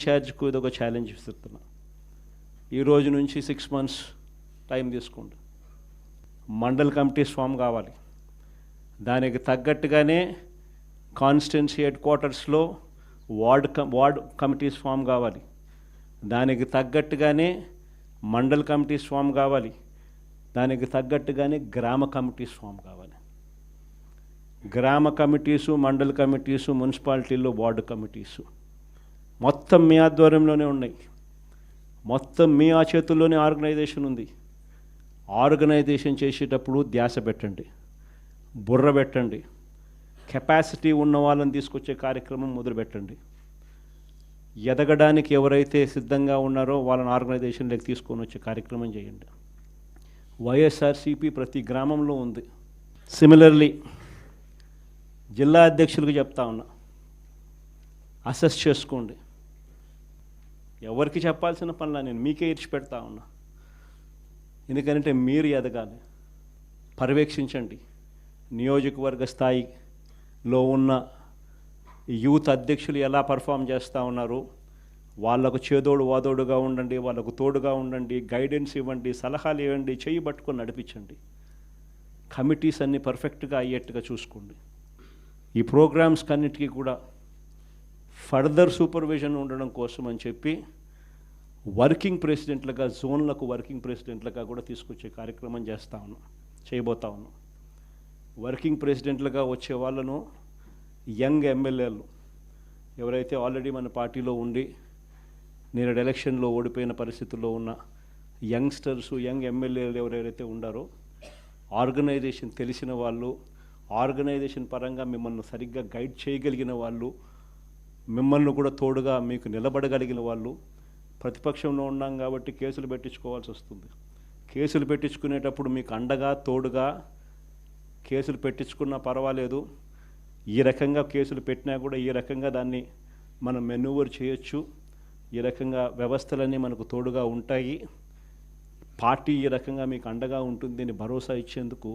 ఇన్ఛార్జ్కు ఇది ఒక ఛాలెంజ్ ఇస్తున్నా. ఈ రోజు నుంచి 6 months టైం తీసుకోండి. మండల్ కమిటీస్ ఫామ్ కావాలి. దానికి తగ్గట్టుగానే కాన్స్టిట్యున్సీ హెడ్ క్వార్టర్స్లో వార్డ్ కమిటీస్ ఫామ్ కావాలి. దానికి తగ్గట్టుగానే మండల్ కమిటీస్ ఫామ్ కావాలి. దానికి తగ్గట్టుగానే గ్రామ కమిటీస్ ఫామ్ కావాలి. గ్రామ కమిటీసు, మండల్ కమిటీసు, మున్సిపాలిటీల్లో వార్డు కమిటీసు మొత్తం మీ ఆధ్వర్యంలోనే ఉన్నాయి. మొత్తం మీ ఆ చేతుల్లోనే ఆర్గనైజేషన్ ఉంది. ఆర్గనైజేషన్ చేసేటప్పుడు ధ్యాస పెట్టండి, బుర్ర పెట్టండి, కెపాసిటీ ఉన్న వాళ్ళని తీసుకొచ్చే కార్యక్రమం మొదలుపెట్టండి. ఎదగడానికి ఎవరైతే సిద్ధంగా ఉన్నారో వాళ్ళని ఆర్గనైజేషన్లోకి తీసుకొని వచ్చే కార్యక్రమం చేయండి. వైఎస్ఆర్సీపీ ప్రతి గ్రామంలో ఉంది. సిమిలర్లీ జిల్లా అధ్యక్షులకు చెప్తా ఉన్నా, అసెస్ చేసుకోండి. ఎవరికి చెప్పాల్సిన పనులా నేను మీకే ఇచ్చిపెడతా ఉన్నా. ఎందుకంటే మీరు ఎదగాలి. పర్యవేక్షించండి. నియోజకవర్గ స్థాయిలో ఉన్న యూత్ అధ్యక్షులు ఎలా పర్ఫామ్ చేస్తూ ఉన్నారు, వాళ్ళకు చేదోడు వాదోడుగా ఉండండి, వాళ్ళకు తోడుగా ఉండండి, గైడెన్స్ ఇవ్వండి, సలహాలు ఇవ్వండి, చేయి పట్టుకొని నడిపించండి. కమిటీస్ అన్నీ పర్ఫెక్ట్గా అయ్యేట్టుగా చూసుకోండి. ఈ ప్రోగ్రామ్స్ కన్నిటికీ కూడా ఫర్దర్ సూపర్విజన్ ఉండడం కోసం అని చెప్పి వర్కింగ్ ప్రెసిడెంట్లుగా, జోన్లకు వర్కింగ్ ప్రెసిడెంట్లుగా కూడా తీసుకొచ్చే కార్యక్రమం చేయబోతా ఉన్నాం. వర్కింగ్ ప్రెసిడెంట్లుగా వచ్చే వాళ్ళను యంగ్ ఎమ్మెల్యేలు ఎవరైతే ఆల్రెడీ మన పార్టీలో ఉండి నేను ఎలక్షన్లో ఓడిపోయిన పరిస్థితుల్లో ఉన్న యంగ్స్టర్సు, యంగ్ ఎమ్మెల్యేలు ఎవరైతే ఉండారో, ఆర్గనైజేషన్ తెలిసిన వాళ్ళు, ఆర్గనైజేషన్ పరంగా మిమ్మల్ని సరిగ్గా గైడ్ చేయగలిగిన వాళ్ళు, మిమ్మల్ని కూడా తోడుగా మీకు నిలబడగలిగిన వాళ్ళు. ప్రతిపక్షంలో ఉన్నాం కాబట్టి కేసులు పెట్టించుకోవాల్సి వస్తుంది. కేసులు పెట్టించుకునేటప్పుడు మీకు అండగా తోడుగా కేసులు పెట్టించుకున్నా పర్వాలేదు, ఈ రకంగా కేసులు పెట్టినా కూడా ఈ రకంగా దాన్ని మనం మెనూవర్ చేయొచ్చు, ఈ రకంగా వ్యవస్థలన్నీ మనకు తోడుగా ఉంటాయి, పార్టీ ఈ రకంగా మీకు అండగా ఉంటుంది అని భరోసా ఇచ్చేందుకు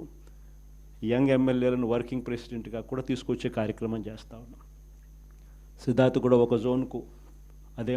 యంగ్ ఎమ్మెల్యేలను వర్కింగ్ ప్రెసిడెంట్గా కూడా తీసుకొచ్చే కార్యక్రమం చేస్తూ ఉన్నాం. సిద్ధార్థ్ కూడా ఒక జోన్కు అదే